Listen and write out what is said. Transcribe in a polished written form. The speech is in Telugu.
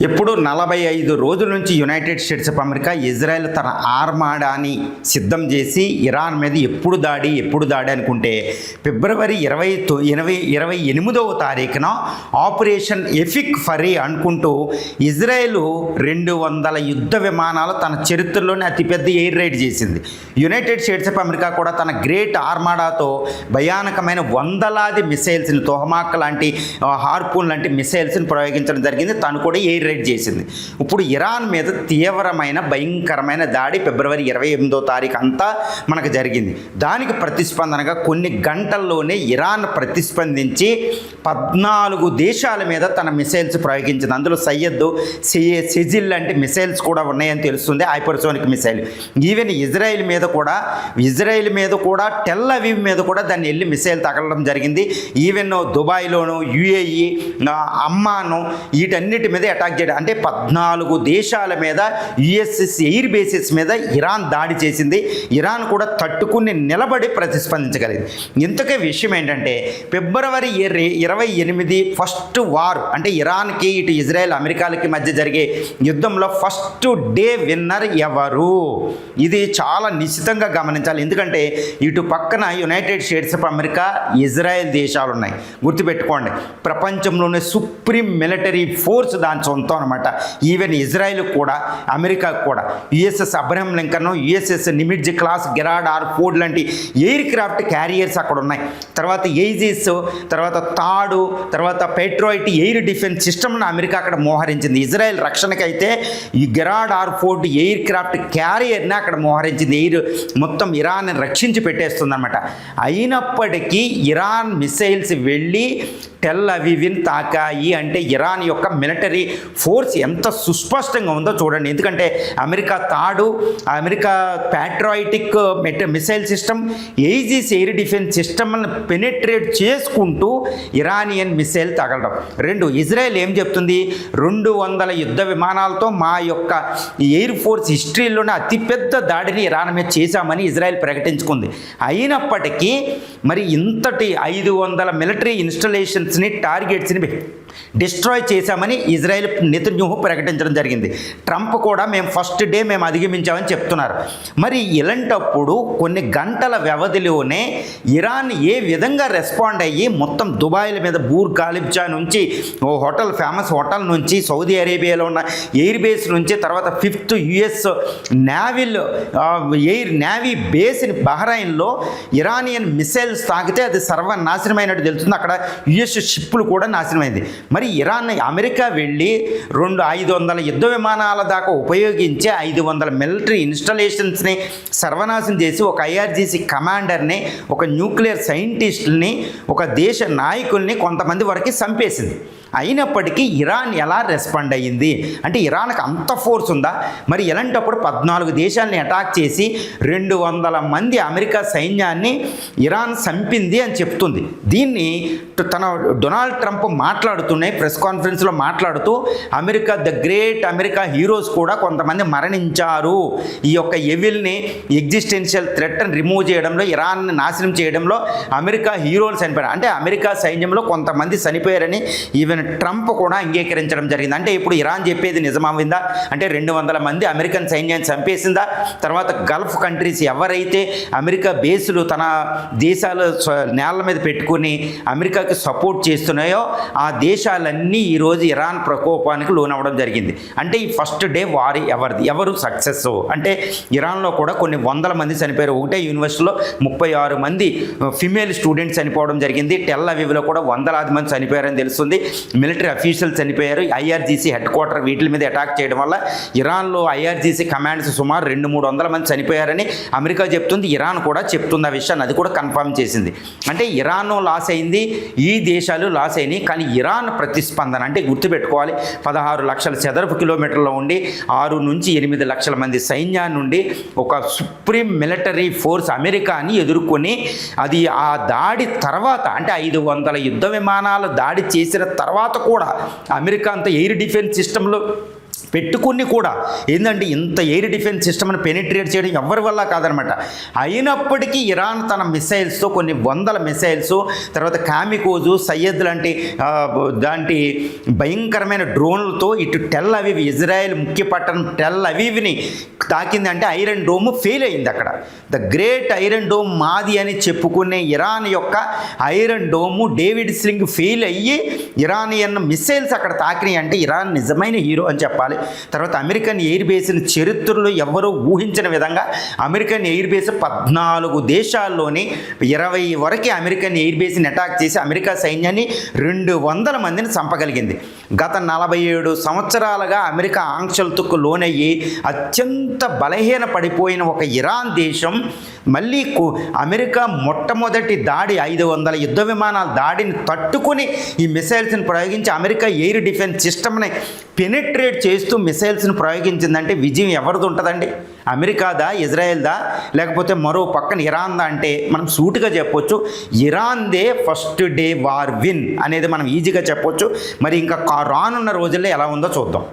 ఇప్పుడు 45 రోజుల నుంచి United states of America Israel తన ఆర్మాడాని సిద్ధం చేసి ఇరాన్ మీద ఎప్పుడు దాడి అనుకుంటే ఫిబ్రవరి 28వ తారీఖున ఆపరేషన్ ఎఫిక్ ఫరీ అనుకుంటూ ఇజ్రాయెల్ 200 యుద్ధ విమానాలు తన చరిత్రలోనే అతిపెద్ద ఎయిర్ రైడ్ చేసింది. యునైటెడ్ స్టేట్స్ ఆఫ్ అమెరికా కూడా తన గ్రేట్ ఆర్మాడాతో భయానకమైన వందలాది మిసైల్స్ని, తోహమాక్ లాంటి, హార్పూన్ లాంటి మిసైల్స్ని ప్రయోగించడం జరిగింది. తను కూడా ఎయిర్ రైడ్ చేసింది. ఇప్పుడు ఇరాన్ మీద తీవ్రమైన భయంకరమైన దాడి ఫిబ్రవరి 28వ తారీఖు అంతా మనకు జరిగింది. దానికి ప్రతిస్పందనగా కొన్ని గంటల్లోనే ఇరాన్ ప్రతిస్పందించి 14 దేశాల మీద తన మిసైల్స్ ప్రయోగించింది. అందులో సెజిల్ లాంటి మిసైల్స్ కూడా ఉన్నాయని తెలుస్తుంది, హైపర్సోనిక్ మిసైల్. ఈవెన్ ఇజ్రాయెల్ మీద కూడా టెల్ అవీవ్ మీద కూడా దాన్ని వెళ్ళి మిసైల్ తగలడం జరిగింది. ఈవెన్ దుబాయ్లోను, యుఏఈ, అమ్మాను వీటన్నిటి మీద అటాక్ చేయడం, అంటే 14 దేశాల మీద యుఎస్ఎస్ ఎయిర్ బేసెస్ మీద ఇరాన్ దాడి చేసింది. ఇరాన్ కూడా తట్టుకుని నిలబడి ప్రతిస్పందించగలిగింది. ఇంతకే విషయం ఏంటంటే ఫిబ్రవరి 28 ఫస్ట్ వార్, అంటే ఇరాన్కి ఇటు ఇజ్రాయెల్ అమెరికాలకి మధ్య జరిగే యుద్ధంలో ఫస్ట్ డే విన్నర్ ఎవరు? ఇది చాలా నిశ్చితంగా గమనించాలి. ఎందుకంటే ఇటు పక్కన United states of America, Israel దేశాలు ఉన్నాయి. గుర్తుపెట్టుకోండి, ప్రపంచంలోనే సుప్రీం మిలిటరీ ఫోర్స్ దాని సొంతం అనమాట. ఈవెన్ ఇజ్రాయెల్ కూడా, అమెరికా కూడా USS Abraham Lincoln, USS Nimitz class, Gerald ఆర్-4 లాంటి ఎయిర్ క్రాఫ్ట్ క్యారియర్స్ అక్కడ ఉన్నాయి. తర్వాత ఎయిజిస్, తర్వాత తాడు, తర్వాత పెట్రోయిట్ ఎయిర్ డిఫెన్స్ సిస్టమ్ను అమెరికా అక్కడ మోహరించింది. ఇజ్రాయెల్ రక్షణకైతే ఈ గెరాడ్ ఆర్-4 ఎయిర్ క్రాఫ్ట్ క్యారియర్ని అక్కడ మోహరించింది. ఎయిర్ మొత్తం ఇరాన్ని రక్షించి పెట్టేస్తుంది అనమాట. అయినప్పటికీ ఇరాన్ మిసైల్స్ వెళ్ళి టెల్ అవీవ్ని తాకాయి అంటే ఇరాన్ యొక్క మిలిటరీ ఫోర్స్ ఎంత సుస్పష్టంగా ఉందో చూడండి. ఎందుకంటే అమెరికా తాడు, America patriotic missile system, Aegis air defence సిస్టమ్ని పెనిట్రేట్ చేసుకుంటూ ఇరానియన్ మిసైల్ తగలడం. 2, ఇజ్రాయెల్ ఏం చెప్తుంది? 200 యుద్ధ విమానాలతో మా యొక్క ఎయిర్ ఫోర్స్ హిస్టరీలోనే అతిపెద్ద దాడిని ఇరాన్ మీద చేశామని ఇజ్రాయెల్ ప్రకటించుకుంది. అయినప్పటికీ మరి ఇంతటి 500 మిలిటరీ ఇన్స్టలేషన్స్ని, టార్గెట్స్ని డిస్ట్రాయ్ చేశామని ఇజ్రాయెల్ నెతన్యాహు ప్రకటించడం జరిగింది. ట్రంప్ కూడా మేము ఫస్ట్ డే మేము అధిగమించామని చెప్తున్నారు. మరి ఇలాంటప్పుడు కొన్ని గంటల వ్యవధిలోనే ఇరాన్ ఏ విధంగా రెస్పాండ్ అయ్యి మొత్తం దుబాయ్ల మీద బూర్ ఖలీఫా నుంచి, ఓ హోటల్, ఫేమస్ హోటల్ నుంచి, సౌదీ అరేబియాలో ఉన్న ఎయిర్ బేస్ నుంచి, తర్వాత 5th యుఎస్ నేవీ బేస్ని బహ్రైన్లో ఇరానియన్ మిసైల్స్ తాకితే అది సర్వనాశనమైనట్టు తెలుస్తుంది. అక్కడ యుఎస్ షిప్పులు కూడా నాశనమైంది. మరి ఇరాన్, అమెరికా వెళ్ళి 500 యుద్ధ విమానాల దాకా ఉపయోగించే 500 మిలిటరీ ఇన్స్టాలేషన్స్ని సర్వనాశనం చేసి ఒక ఐఆర్జీసీ కమాండర్ని, ఒక న్యూక్లియర్ సైంటిస్టుల్ని, ఒక దేశ నాయకుల్ని కొంతమంది వరకు చంపేసింది. అయినప్పటికీ ఇరాన్ ఎలా రెస్పాండ్ అయ్యింది అంటే ఇరాన్కి అంత ఫోర్స్ ఉందా? మరి ఇలాంటప్పుడు 14 దేశాలని అటాక్ చేసి 200 మంది అమెరికా సైన్యాన్ని ఇరాన్ చంపింది అని చెప్తుంది. దీన్ని డొనాల్డ్ ట్రంప్ మాట్లాడుతున్నాయి, ప్రెస్ కాన్ఫరెన్స్లో మాట్లాడుతూ ద గ్రేట్ అమెరికా హీరోస్ కూడా కొంతమంది మరణించారు. ఈ యొక్క ఎవిల్ని, ఎగ్జిస్టెన్షియల్ థ్రెట్ని రిమూవ్ చేయడంలో, ఇరాన్ని నాశనం చేయడంలో అమెరికా హీరోలు చనిపోయారు. అంటే అమెరికా సైన్యంలో కొంతమంది చనిపోయారని ఈవెన్ ట్రంప్ కూడా అంగీకరించడం జరిగింది. అంటే ఇప్పుడు ఇరాన్ చెప్పేది నిజమవుందా? అంటే 200 మంది అమెరికన్ సైన్యాన్ని చంపేసిందా? తర్వాత గల్ఫ్ కంట్రీస్ ఎవరైతే అమెరికా బేసులు తన దేశాల నేల మీద పెట్టుకుని అమెరికాకి సపోర్ట్ చేస్తున్నాయో ఆ దేశాలన్నీ ఈరోజు ఇరాన్ ప్రకోపానికి లోనవ్వడం జరిగింది. అంటే ఈ ఫస్ట్ డే వార్ ఎవరు సక్సెస్ అంటే ఇరాన్లో కూడా కొన్ని 100 మంది చనిపోయారు. ఒకటే యూనివర్సిటీలో 36 మంది ఫిమేల్ స్టూడెంట్స్ చనిపోవడం జరిగింది. టెల్ అవీవ్లో కూడా వందలాది మంది చనిపోయారని తెలుస్తుంది. మిలిటరీ అఫీషియల్స్ చనిపోయారు. ఐఆర్జీసీ హెడ్ క్వార్టర్ వీటి మీద అటాక్ చేయడం వల్ల ఇరాన్లో ఐఆర్జీసీ కమాండ్స్ సుమారు 200-300 మంది చనిపోయారని అమెరికా చెప్తుంది. ఇరాన్ కూడా చెప్తుంది ఆ విషయాన్ని, అది కూడా కన్ఫర్మ్ చేసింది. అంటే ఇరాన్ లాస్ అయింది, ఈ దేశాలు లాస్ అయినాయి. కానీ ఇరాన్ ప్రతిస్పందన అంటే గుర్తుపెట్టుకోవాలి, 16 లక్షల చదరపు కిలోమీటర్లో ఉండి 6 నుంచి 8 లక్షల మంది సైన్యాన్ని నుండి ఒక సుప్రీం మిలిటరీ ఫోర్స్ అమెరికాని ఎదుర్కొని, అది ఆ దాడి తర్వాత అంటే 500 యుద్ధ విమానాలు దాడి చేసిన తర్వాత కూడా అమెరికా అంత ఎయిర్ డిఫెన్స్ సిస్టంలో పెట్టుకుని కూడా ఏంటంటే ఇంత ఎయిర్ డిఫెన్స్ సిస్టమ్ని పెనిట్రేట్ చేయడం ఎవరి వల్ల కాదనమాట. అయినప్పటికీ ఇరాన్ తన మిసైల్స్తో కొన్ని వందల మిసైల్స్, తర్వాత కామికోజు, సయ్యద్ లాంటి దాంటి భయంకరమైన డ్రోన్లతో ఇటు టెల్ అవీవ్, ఇజ్రాయెల్ ముఖ్య పట్టణం టెల్ అవీవ్ని తాకింది. అంటే ఐరన్ డోమ్ ఫెయిల్ అయింది అక్కడ. ద గ్రేట్ ఐరన్ డోమ్ మాది అని చెప్పుకునే ఇరాన్ యొక్క iron dome David sling fail అయ్యి ఇరానియన్ మిసైల్స్ అక్కడ తాకినాయి. అంటే ఇరాన్ నిజమైన హీరో అని చెప్పాలి. తర్వాత అమెరికన్ ఎయిర్ బేస్ని చరిత్రలో ఎవరూ ఊహించిన విధంగా అమెరికన్ ఎయిర్ బేస్ 14 దేశాల్లోని 20 వరకు అమెరికన్ ఎయిర్ బేస్ని అటాక్ చేసి అమెరికా సైన్యాన్ని 200 మందిని చంపగలిగింది. గత 47 సంవత్సరాలుగా అమెరికా ఆంక్షలతో లోనయ్యి అత్యంత బలహీన పడిపోయిన ఒక ఇరాన్ దేశం మళ్ళీ అమెరికా మొట్టమొదటి దాడి 500 యుద్ధ విమానాల దాడిని తట్టుకుని ఈ మిసైల్స్ని ప్రయోగించి అమెరికా ఎయిర్ డిఫెన్స్ సిస్టమ్ని పెనిట్రేట్ చేస్తూ మిసైల్స్ని ప్రయోగించిందంటే విజయం ఎవరిది ఉంటుందండి? అమెరికాదా, ఇజ్రాయెల్దా, లేకపోతే మరో పక్కన ఇరాన్దా? అంటే మనం సూటిగా చెప్పొచ్చు ఇరాన్దే ఫస్ట్ డే వార్ విన్ అనేది మనం ఈజీగా చెప్పొచ్చు. మరి ఇంకా రానున్న రోజుల్లో ఎలా ఉందో చూద్దాం.